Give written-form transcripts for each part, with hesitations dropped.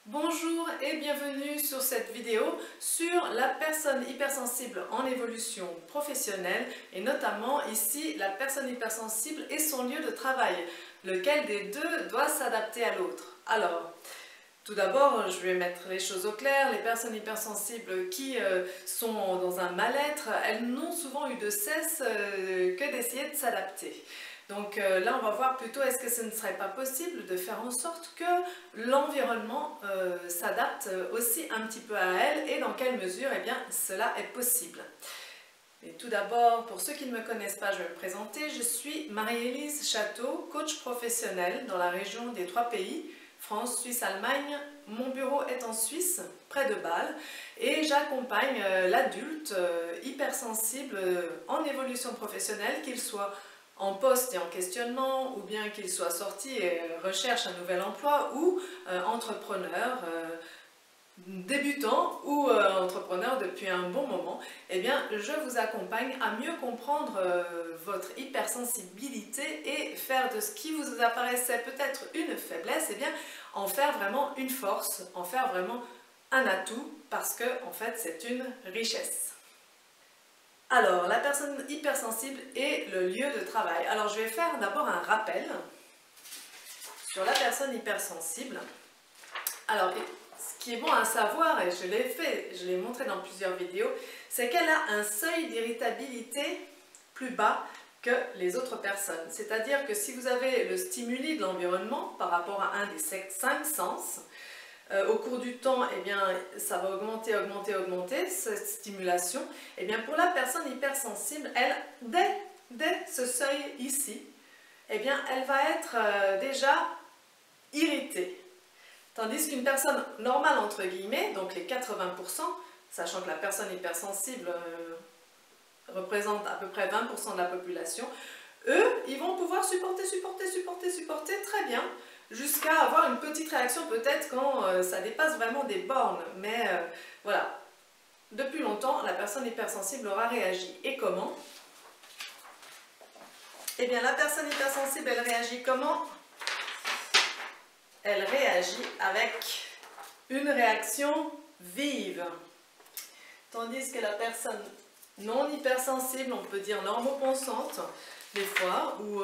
Bonjour et bienvenue sur cette vidéo sur la personne hypersensible en évolution professionnelle et notamment ici la personne hypersensible et son lieu de travail, lequel des deux doit s'adapter à l'autre. Alors, tout d'abord, je vais mettre les choses au clair. Les personnes hypersensibles qui sont dans un mal-être, elles n'ont souvent eu de cesse que d'essayer de s'adapter. Donc là, on va voir plutôt est-ce que ce ne serait pas possible de faire en sorte que l'environnement s'adapte aussi un petit peu à elle et dans quelle mesure eh bien, cela est possible. Et tout d'abord, pour ceux qui ne me connaissent pas, je vais me présenter. Je suis Marie-Élise Château, coach professionnel dans la région des 3 pays, France, Suisse, Allemagne. Mon bureau est en Suisse, près de Bâle, et j'accompagne l'adulte hypersensible en évolution professionnelle, qu'il soit en poste et en questionnement, ou bien qu'il soit sorti et recherche un nouvel emploi, ou entrepreneur, débutant ou entrepreneur depuis un bon moment, eh bien, je vous accompagne à mieux comprendre votre hypersensibilité et faire de ce qui vous apparaissait peut-être une faiblesse, eh bien, en faire vraiment une force, en faire vraiment un atout, parce que en fait, c'est une richesse. Alors, la personne hypersensible et le lieu de travail. Alors, je vais faire d'abord un rappel sur la personne hypersensible. Alors, ce qui est bon à savoir, et je l'ai fait, je l'ai montré dans plusieurs vidéos, c'est qu'elle a un seuil d'irritabilité plus bas que les autres personnes. C'est-à-dire que si vous avez le stimuli de l'environnement par rapport à un des 5 sens, au cours du temps, eh bien, ça va augmenter, cette stimulation. Eh bien, pour la personne hypersensible, elle, dès ce seuil ici, eh bien, elle va être déjà irritée. Tandis qu'une personne normale, entre guillemets, donc les 80%, sachant que la personne hypersensible représente à peu près 20% de la population, eux, ils vont pouvoir supporter très bien, jusqu'à avoir une petite réaction peut-être quand ça dépasse vraiment des bornes. Mais voilà, depuis longtemps, la personne hypersensible aura réagi. Et comment? Eh bien, la personne hypersensible, elle réagit comment? Elle réagit avec une réaction vive. Tandis que la personne non hypersensible, on peut dire normopensante, des fois, ou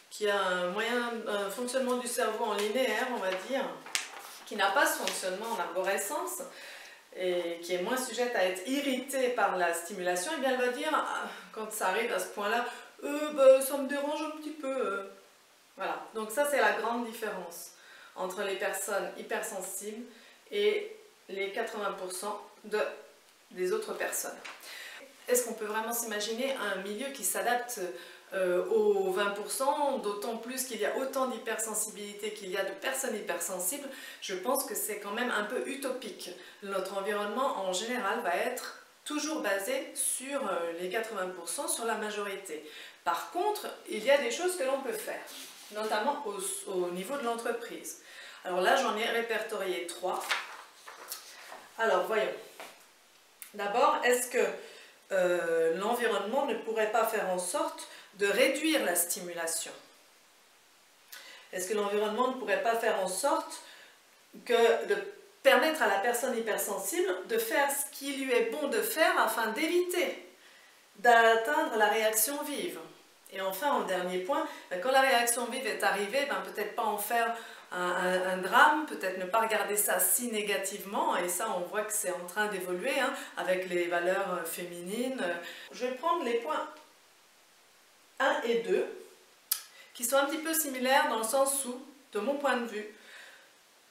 qui a un fonctionnement du cerveau en linéaire, on va dire, qui n'a pas ce fonctionnement en arborescence, et qui est moins sujette à être irritée par la stimulation, et bien elle va dire, quand ça arrive à ce point-là, ça me dérange un petit peu. Voilà, donc ça c'est la grande différence entre les personnes hypersensibles et les 80% des autres personnes. Est-ce qu'on peut vraiment s'imaginer un milieu qui s'adapte aux 20%, d'autant plus qu'il y a autant d'hypersensibilité qu'il y a de personnes hypersensibles? Je pense que c'est quand même un peu utopique. Notre environnement en général va être toujours basé sur les 80%, sur la majorité. Par contre, il y a des choses que l'on peut faire, notamment au niveau de l'entreprise. Alors là, j'en ai répertorié 3. Alors, voyons. D'abord, est-ce que l'environnement ne pourrait pas faire en sorte de réduire la stimulation? Est-ce que l'environnement ne pourrait pas faire en sorte de permettre à la personne hypersensible de faire ce qui lui est bon de faire afin d'éviter d'atteindre la réaction vive? Et enfin, en dernier point, quand la réaction vive est arrivée, peut-être pas en faire un drame, peut-être ne pas regarder ça si négativement, et ça on voit que c'est en train d'évoluer avec les valeurs féminines. Je vais prendre les points 1 et 2, qui sont un petit peu similaires dans le sens où, de mon point de vue,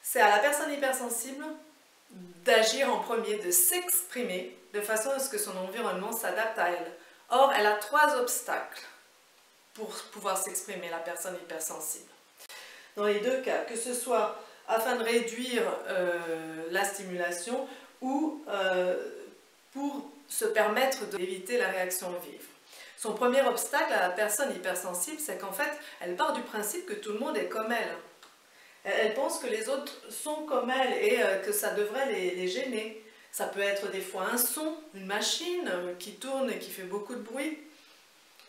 c'est à la personne hypersensible d'agir en premier, de s'exprimer de façon à ce que son environnement s'adapte à elle. Or, elle a 3 obstacles pour pouvoir s'exprimer, la personne hypersensible. Dans les 2 cas, que ce soit afin de réduire la stimulation ou pour se permettre d'éviter la réaction vive. Son premier obstacle à la personne hypersensible, c'est qu'en fait, elle part du principe que tout le monde est comme elle. Elle pense que les autres sont comme elle et que ça devrait les gêner. Ça peut être des fois un son, une machine qui tourne et qui fait beaucoup de bruit.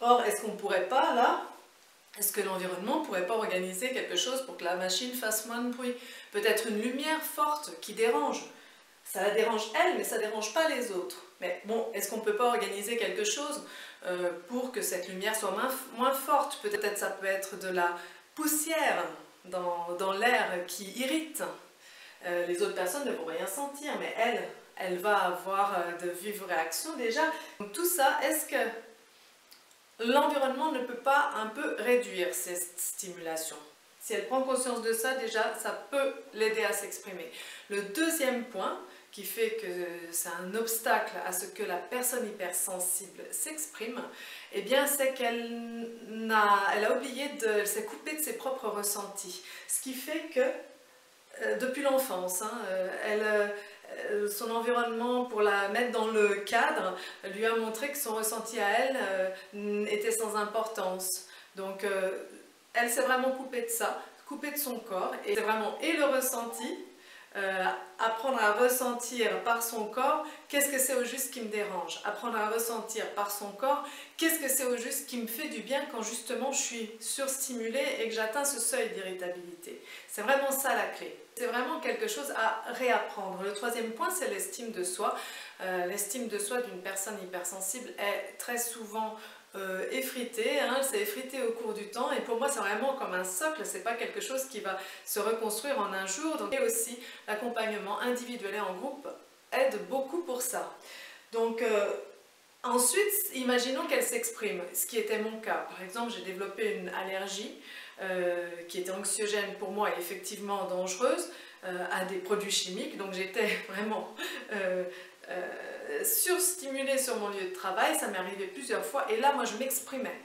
Or, est-ce qu'on ne pourrait pas, là, Est-ce que l'environnement ne pourrait pas organiser quelque chose pour que la machine fasse moins de bruit? Peut-être une lumière forte qui dérange. Ça la dérange elle, mais ça ne dérange pas les autres. Mais bon, est-ce qu'on ne peut pas organiser quelque chose pour que cette lumière soit moins forte? Peut-être ça peut être de la poussière dans l'air qui irrite. Les autres personnes ne vont rien sentir, mais elle va avoir de vives réactions déjà. Donc tout ça, est-ce que l'environnement ne peut pas un peu réduire ces stimulations? Si elle prend conscience de ça, déjà, ça peut l'aider à s'exprimer. Le deuxième point qui fait que c'est un obstacle à ce que la personne hypersensible s'exprime, eh bien, c'est qu'elle a oublié elle s'est coupée de ses propres ressentis. Ce qui fait que, depuis l'enfance, son environnement, pour la mettre dans le cadre, lui a montré que son ressenti à elle était sans importance. Donc, elle s'est vraiment coupée de ça, coupée de son corps, et c'est vraiment le ressenti, apprendre à ressentir par son corps qu'est-ce que c'est au juste qui me dérange, apprendre à ressentir par son corps qu'est-ce que c'est au juste qui me fait du bien quand justement je suis surstimulée et que j'atteins ce seuil d'irritabilité. C'est vraiment ça la clé. C'est vraiment quelque chose à réapprendre. Le troisième point, c'est l'estime de soi. L'estime de soi d'une personne hypersensible est très souvent effritée, elle s'est effritée au cours du temps, et pour moi c'est vraiment comme un socle, c'est pas quelque chose qui va se reconstruire en un jour. Donc, et aussi l'accompagnement individuel et en groupe aide beaucoup pour ça. Donc ensuite, imaginons qu'elle s'exprime, ce qui était mon cas. Par exemple, j'ai développé une allergie qui était anxiogène pour moi et effectivement dangereuse à des produits chimiques, donc j'étais vraiment surstimulée sur mon lieu de travail. Ça m'est arrivé plusieurs fois, et là moi je m'exprimais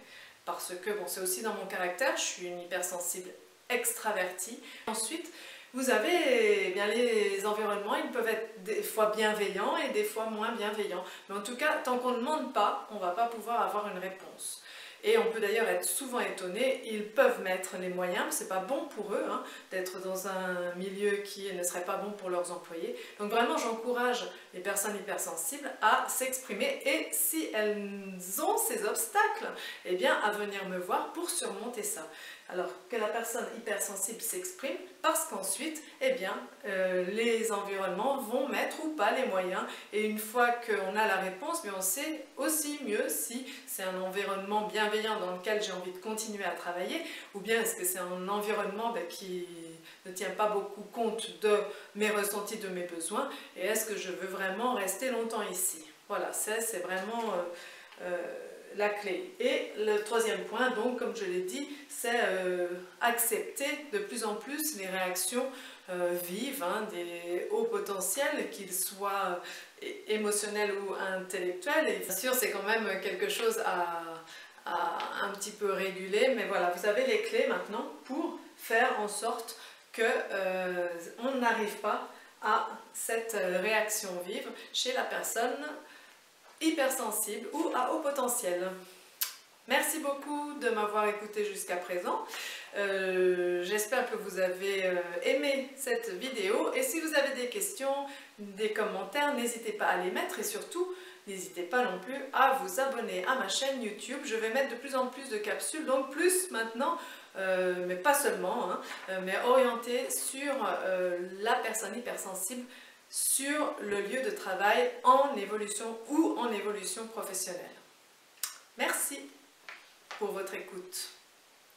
parce que bon, c'est aussi dans mon caractère, je suis une hypersensible extravertie. Ensuite, vous avez bien les environnements, ils peuvent être des fois bienveillants et des fois moins bienveillants, mais en tout cas tant qu'on ne demande pas, on ne va pas pouvoir avoir une réponse. Et on peut d'ailleurs être souvent étonné, ils peuvent mettre les moyens, c'est pas bon pour eux d'être dans un milieu qui ne serait pas bon pour leurs employés. Donc vraiment j'encourage les personnes hypersensibles à s'exprimer, et si elles ont ces obstacles, eh bien à venir me voir pour surmonter ça. Alors que la personne hypersensible s'exprime, parce qu'ensuite, eh bien, les environnements vont mettre ou pas les moyens, et une fois qu'on a la réponse, bien, on sait aussi mieux si c'est un environnement bienveillant dans lequel j'ai envie de continuer à travailler, ou bien est-ce que c'est un environnement qui ne tient pas beaucoup compte de mes ressentis, de mes besoins, et est-ce que je veux vraiment rester longtemps ici? Voilà, c'est vraiment la clé. Et le troisième point, donc, comme je l'ai dit, c'est accepter de plus en plus les réactions vives des hauts potentiels, qu'ils soient émotionnels ou intellectuels. Et bien sûr, c'est quand même quelque chose à un petit peu réguler, mais voilà, vous avez les clés maintenant pour faire en sorte qu'on n'arrive pas à cette réaction vive chez la personne hypersensible ou à haut potentiel. Merci beaucoup de m'avoir écouté jusqu'à présent. J'espère que vous avez aimé cette vidéo, et si vous avez des questions, des commentaires, n'hésitez pas à les mettre, et surtout n'hésitez pas non plus à vous abonner à ma chaîne YouTube. Je vais mettre de plus en plus de capsules, donc plus maintenant, mais pas seulement, mais orientées sur la personne hypersensible, sur le lieu de travail en évolution ou en évolution professionnelle. Merci pour votre écoute.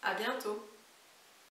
À bientôt.